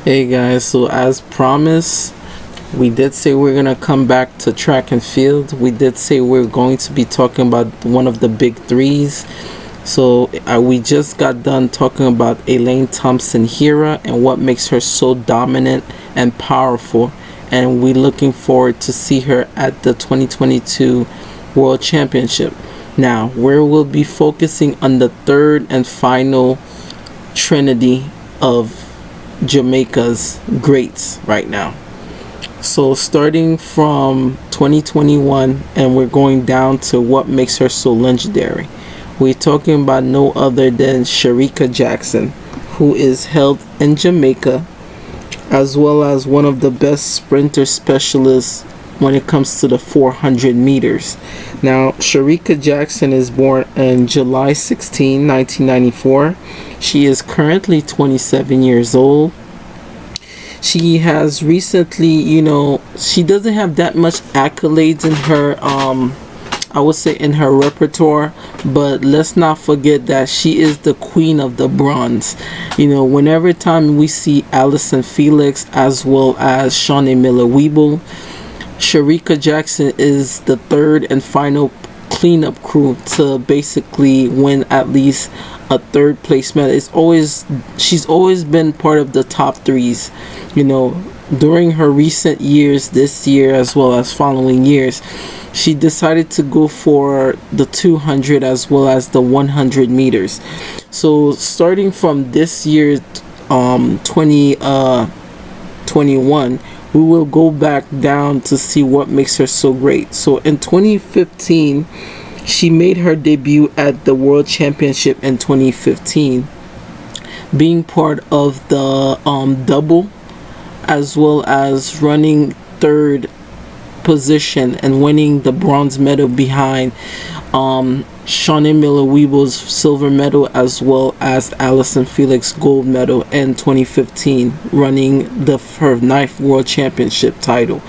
Hey guys, so as promised, we did say we're gonna come back to track and field. We did say we're going to be talking about one of the big threes. So we just got done talking about Elaine Thompson Hira and what makes her so dominant and powerful. And we're looking forward to see her at the 2022 World Championship. Now, where we'll be focusing on the third and final trinity of Jamaica's greats right now. So starting from 2021 and we're going down to what makes her so legendary. We're talking about no other than Sherika Jackson, who is held in Jamaica as well as one of the best sprinter specialists when it comes to the 400 meters. Now, Sherika Jackson is born on July 16, 1994. She is currently 27 years old. She has recently, she doesn't have that much accolades in her, I would say in her repertoire, but let's not forget that she is the queen of the bronze. Whenever time we see Allyson Felix as well as shaunae uibo, Sherika Jackson is the third and final cleanup crew to basically win at least a third place medal. She's always been part of the top threes. During her recent years, this year as well as following years, she decided to go for the 200 as well as the 100 meters. So starting from this year, 2021, we will go back down to see what makes her so great. So in 2015, she made her debut at the World Championship in 2015, being part of the double as well as running third position and winning the bronze medal behind shaunae uibo's silver medal as well as Allyson Felix gold medal in 2015, running her ninth World Championship title.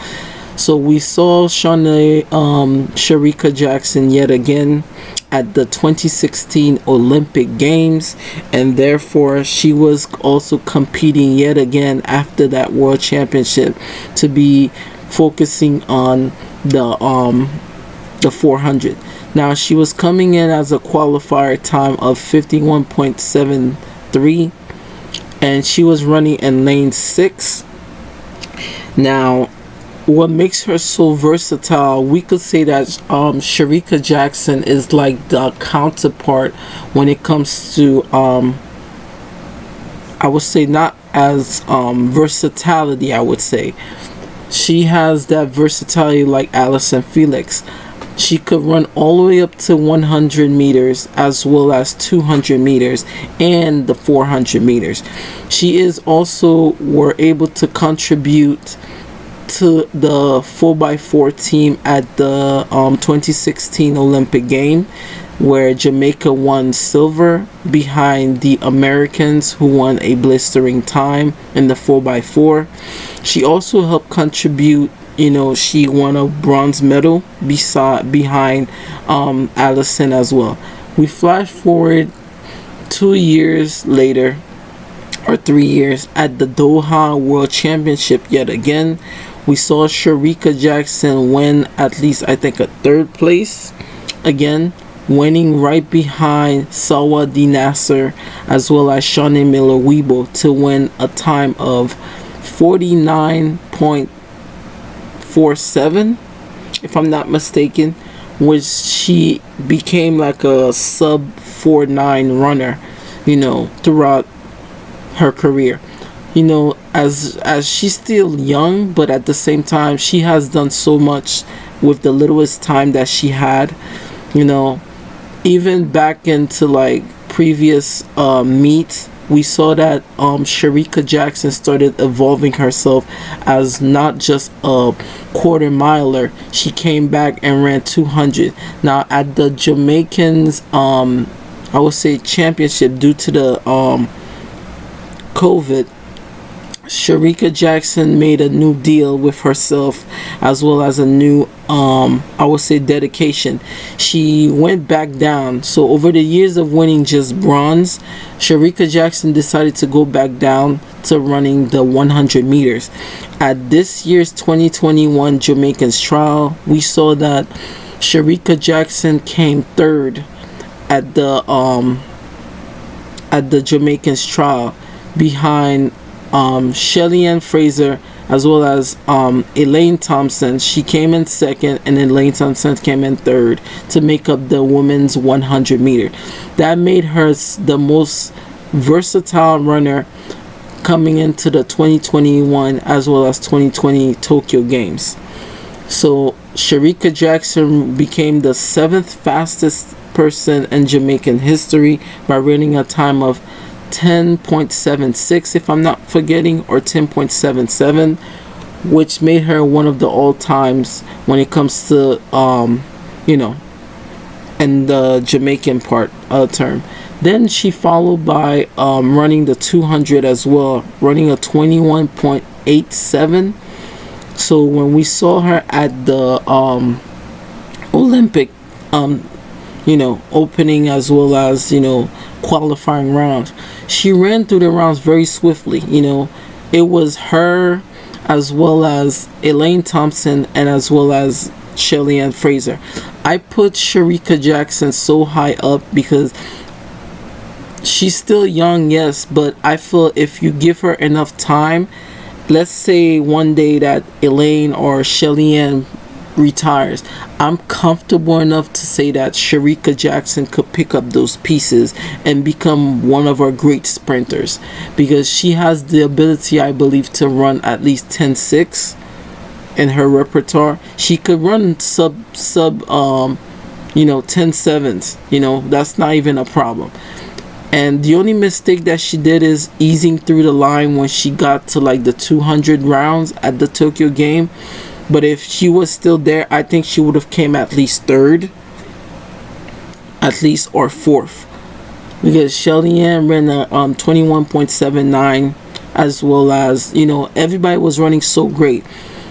So we saw Sherika Jackson yet again at the 2016 Olympic Games, and therefore she was also competing yet again after that World Championship to be focusing on the 400. Now, she was coming in as a qualifier time of 51.73, and she was running in lane 6. Now, what makes her so versatile, we could say that Sherika Jackson is like the counterpart when it comes to I would say not as versatility. I would say she has that versatility like Allyson Felix. She could run all the way up to 100 meters as well as 200 meters and the 400 meters. She is also were able to contribute to the 4x4 team at the 2016 Olympic game, where Jamaica won silver behind the Americans, who won a blistering time in the 4x4. She also helped contribute. She won a bronze medal behind Allyson as well. We flash forward 2 years later, or 3 years, at the Doha World Championship yet again. We saw Sherika Jackson win at least, I think, a third place again, winning right behind Salwa Di Nasir as well as shaunae uibo to win a time of 49.47, if I'm not mistaken, which she became like a sub 4.9 runner, throughout her career. As she's still young, but at the same time she has done so much with the littlest time that she had. Even back into like previous meets, we saw that Sherika Jackson started evolving herself as not just a quarter miler. She came back and ran 200. Now at the Jamaicans I would say championship, due to the COVID, Sherika Jackson made a new deal with herself, as well as a new, I would say, dedication. She went back down. So over the years of winning just bronze, Sherika Jackson decided to go back down to running the 100 meters. At this year's 2021 Jamaicans trial, we saw that Sherika Jackson came third at the Jamaicans trial, behind Shelly Ann Fraser, as well as Elaine Thompson. She came in second, and Elaine Thompson came in third to make up the women's 100 meter. That made her the most versatile runner coming into the 2021 as well as 2020 Tokyo Games. So Sherika Jackson became the seventh fastest person in Jamaican history by running a time of 10.76, if I'm not forgetting, or 10.77, which made her one of the all times when it comes to in the Jamaican part of the term. Then she followed by running the 200 as well, running a 21.87. So when we saw her at the Olympic opening as well as qualifying rounds, she ran through the rounds very swiftly. It was her as well as Elaine Thompson and as well as Shelly Ann Fraser. I put Sherika Jackson so high up because she's still young, yes, but I feel if you give her enough time, let's say one day that Elaine or Shelly Ann retires, I'm comfortable enough to say that Sherika Jackson could pick up those pieces and become one of our great sprinters, because she has the ability, I believe, to run at least 10.6 in her repertoire. She could run sub 10.7s. That's not even a problem. And the only mistake that she did is easing through the line when she got to like the 200 rounds at the Tokyo game. But if she was still there, I think she would have came at least third, at least, or fourth, because Shelly Ann ran a 21.79, as well as everybody was running so great.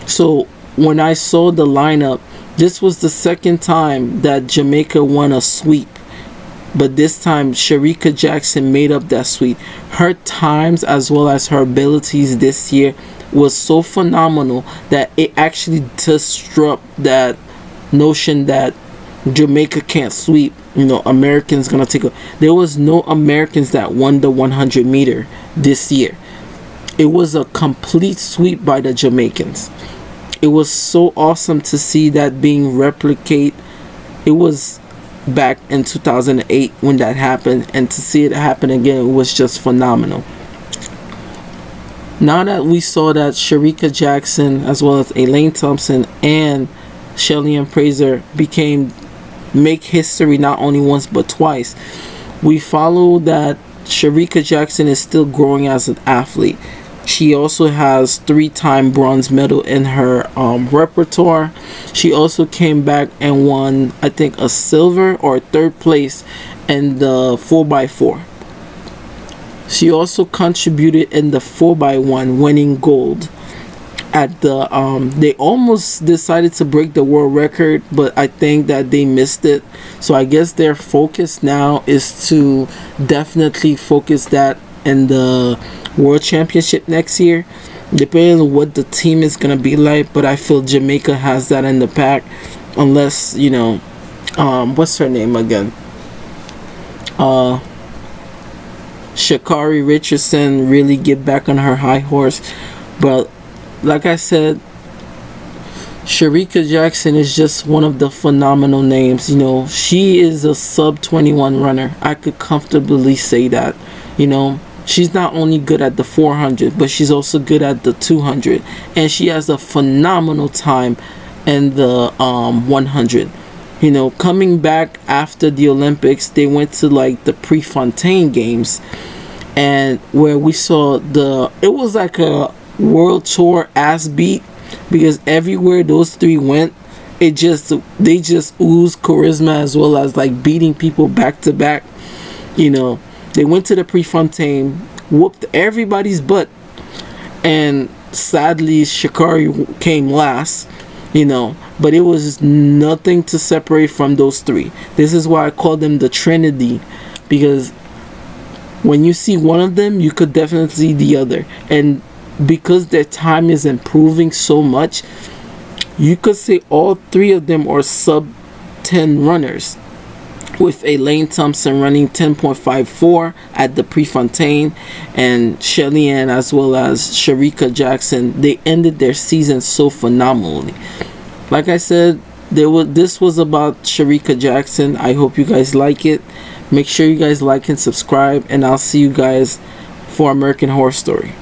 So when I saw the lineup, this was the second time that Jamaica won a sweep. But this time, Sherika Jackson made up that sweep. Her times as well as her abilities this year was so phenomenal that it actually disrupted that notion that Jamaica can't sweep. Americans gonna take a. There was no Americans that won the 100 meter this year. It was a complete sweep by the Jamaicans. It was so awesome to see that being replicated. It was back in 2008 when that happened, and to see it happen again, it was just phenomenal. Now that we saw that Sherika Jackson as well as Elaine Thompson and Shelly Ann Fraser make history not only once but twice, we follow that Sherika Jackson is still growing as an athlete. She also has 3-time bronze medal in her repertoire. She also came back and won, I think, a silver or third place in the 4x4. She also contributed in the 4x1, winning gold at the they almost decided to break the world record, but I think that they missed it. So I guess their focus now is to definitely focus that in the World Championship next year, depending on what the team is gonna be like. But I feel Jamaica has that in the pack, unless what's her name again, Sha'Carri Richardson really get back on her high horse. But like I said, Sherika Jackson is just one of the phenomenal names. She is a sub 21 runner. I could comfortably say that. She's not only good at the 400, but she's also good at the 200, and she has a phenomenal time in the 100. Coming back after the Olympics, they went to like the Prefontaine Games, and where we saw it was like a world tour ass beat, because everywhere those three went, they just oozed charisma as well as like beating people back to back. They went to the Prefontaine, whooped everybody's butt, and sadly Shikari came last, you know, but it was nothing to separate from those three. This is why I call them the Trinity, because when you see one of them, you could definitely see the other. And because their time is improving so much, you could say all three of them are sub 10 runners, with Elaine Thompson running 10.54 at the Prefontaine, and Shelly Ann as well as Sherika Jackson, they ended their season so phenomenally. Like I said, this was about Sherika Jackson. I hope you guys like it. Make sure you guys like and subscribe, and I'll see you guys for American Horror Story.